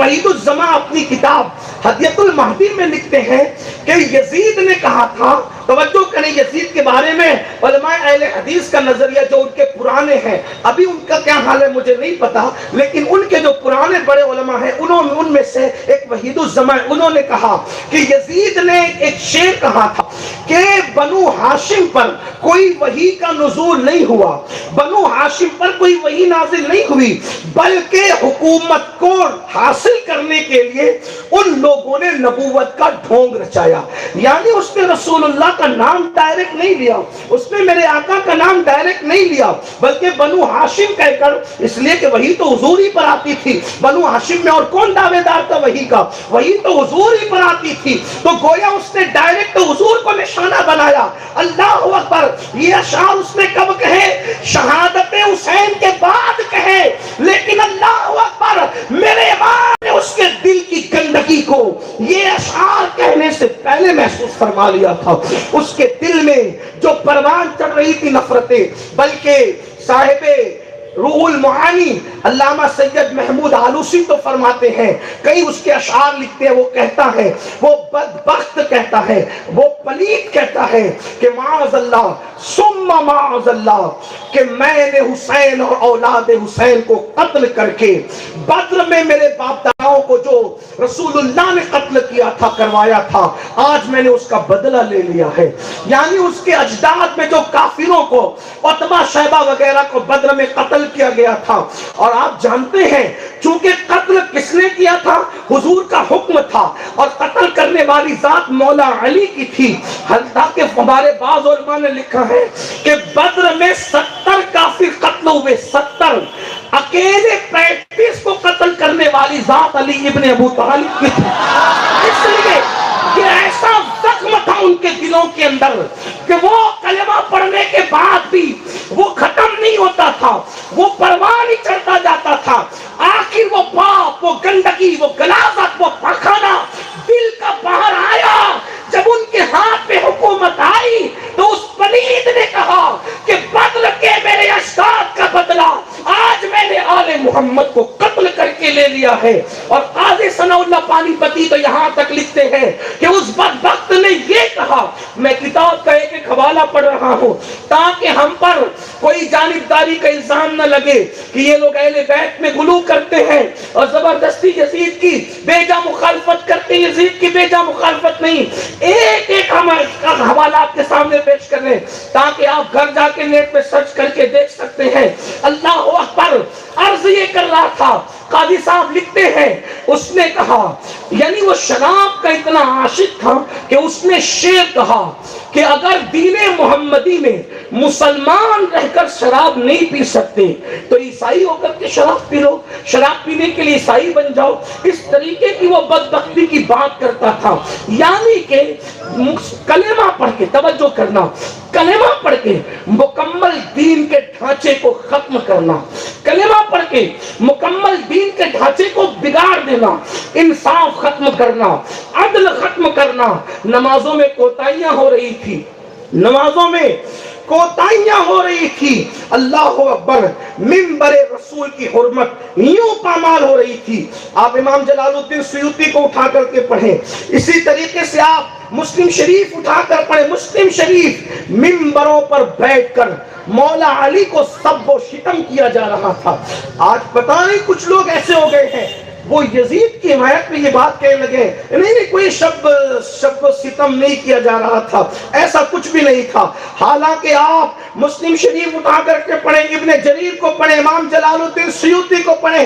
وحید الزماں اپنی کتاب ہدیۃ المہدی میں لکھتے ہیں کہ یزید نے کہا تھا، توجہ کریں یزید کے بارے میں علماء اہل حدیث کا نظریہ جو ان کے پرانے ہیں، ابھی ان کا کیا حال ہے مجھے نہیں پتا، لیکن ان کے جو پرانے بڑے علماء ہیں ان میں سے ایک وحید الزماں، انہوں نے کہا کہ یزید نے ایک شعر کہا تھا کہ بنو ہاشم پر کوئی وحی کا نزول نہیں ہوا، بنو ہاشم پر کوئی وحی نازل نہیں ہوئی، بلکہ حکومت کو حاصل کرنے کے لیے ان لوگوں نے نبوت کا ڈھونگ رچایا۔ یعنی اس نے رسول اللہ کا نام ڈائریکٹ نہیں لیا، اس نے میرے آقا کا نام ڈائریکٹ نہیں لیا، بلکہ بنو ہاشم کہہ کر، اس لیے کہ وحی تو حضور ہی پر آتی تھی، بنو ہاشم میں اور کون دعوے دار تھا وحی کا، وحی تو حضور ہی پر آتی تھی، تو گویا اس نے ڈائریکٹ حضور کو نشانہ بنایا۔ اللہ اکبر! یہ اشعار اس نے کب کہے؟ شہادت حسین کے بعد کہے، لیکن اللہ اکبر میرے امام نے اس کے دل کی گندگی کو یہ اشعار کہنے سے پہلے محسوس فرما لیا تھا۔ اس کے دل میں جو پروان چڑھ رہی تھی نفرتیں، بلکہ صاحب روح المعانی علامہ سید محمود آلوسی تو فرماتے ہیں، کئی اس کے اشعار لکھتے ہیں، وہ کہتا ہے، وہ بدبخت کہتا ہے، وہ پلیت کہتا ہے کہ معاذ اللہ ثم معاذ اللہ کہ میں نے حسین اور اولاد حسین کو قتل کر کے بدر میں میرے باپ داؤں کو جو رسول اللہ نے قتل کیا تھا، کروایا تھا، آج میں نے اس کا بدلہ لے لیا ہے۔ یعنی اس کے اجداد میں جو کافروں کو، عتبہ شیبہ وغیرہ کو بدر میں قتل کیا گیا تھا، اور آپ جانتے ہیں چونکہ قتل کس نے کیا تھا؟ حضور کا حکم تھا، اور قتل کرنے والی ذات مولا علی کی تھی۔ حتیٰ ہمارے بعض علماء نے لکھا ہے کہ بدر میں 70 کافر قتل ہوئے، 70، اکیلے 35 کو قتل کرنے والی ذات علی ابن ابو طالب کی تھی۔ اس لیے یہ ایسا زخم تھا ان کے دلوں کے اندر کہ وہ کلمہ پڑھنے کے بعد بھی وہ ختم نہیں ہوتا تھا، وہ پروان ہی چڑھتا جاتا تھا۔ آخر وہ پاپ، وہ گندگی، وہ غلاظت، وہ پاخانہ دل کا باہر آیا۔ جب ان کے ہاتھ پہ حکومت آئی تو اس پلید نے کہا کہ بدل کے میرے اجداد کا بدلہ آج میں نے آل محمد کو قتل کر کے لے لیا ہے۔ اور قاضی ثناء اللہ پانی پتی تو یہاں تک لکھتے ہیں کہ اس بدبخت نے یہ کہا، میں کتاب کا ایک حوالہ پڑھ رہا ہوں تاکہ ہم پر کوئی جانبداری کا الزام نہ لگے کہ یہ لوگ اہل بیت میں غلو کرتے ہیں اور زبردستی یزید کی بیجا مخالفت کرتے ہیں۔ یزید کی بیجا مخالفت نہیں، ایک ایک ہم حوالہ آپ کے سامنے پیش کر رہے ہیں تاکہ آپ گھر جا کے نیٹ پہ سرچ کر کے دیکھ سکتے ہیں۔ اللہ اکبر! عرض یہ کر رہا تھا، قاضی صاحب لکھتے ہیں، اس نے کہا، یعنی وہ شراب کا اتنا عاشق تھا کہ اس نے شعر کہا کہ اگر دین محمدی میں مسلمان رہ کر شراب نہیں پی سکتے تو عیسائی ہو کر کے شراب پی لو، شراب پینے کے لیے عیسائی بن جاؤ۔ اس طریقے کی وہ بدبختی کی بات کرتا تھا۔ یعنی کہ کلمہ پڑھ کے، توجہ کرنا، کلمہ پڑھ کے مکمل دین کے ڈھانچے کو ختم کرنا، کلمہ پڑھ کے مکمل دین کے ڈھانچے کو بگاڑ دینا، انصاف ختم کرنا، عدل ختم کرنا۔ نمازوں میں کوتاہیاں ہو رہی تھی، نمازوں میں کوتاہیاں ہو رہی تھی، اللہ اکبر! منبر رسول کی حرمت یوں پامال ہو رہی تھی۔ آپ امام جلال الدین سیوطی کو اٹھا کر کے پڑھیں، اسی طریقے سے آپ مسلم شریف اٹھا کر پڑھیں۔ مسلم شریف منبروں پر بیٹھ کر مولا علی کو سب و شتم کیا جا رہا تھا۔ آج پتہ نہیں کچھ لوگ ایسے ہو گئے ہیں، وہ یزید کی حمایت میں یہ بات کہنے لگے، نہیں کوئی شب و ستم نہیں کیا جا رہا تھا، ایسا کچھ بھی نہیں تھا۔ حالانکہ آپ مسلم شریف اٹھا کر کے پڑھیں، ابن جریر کو پڑھیں، امام جلال الدین سیوطی کو پڑھیں،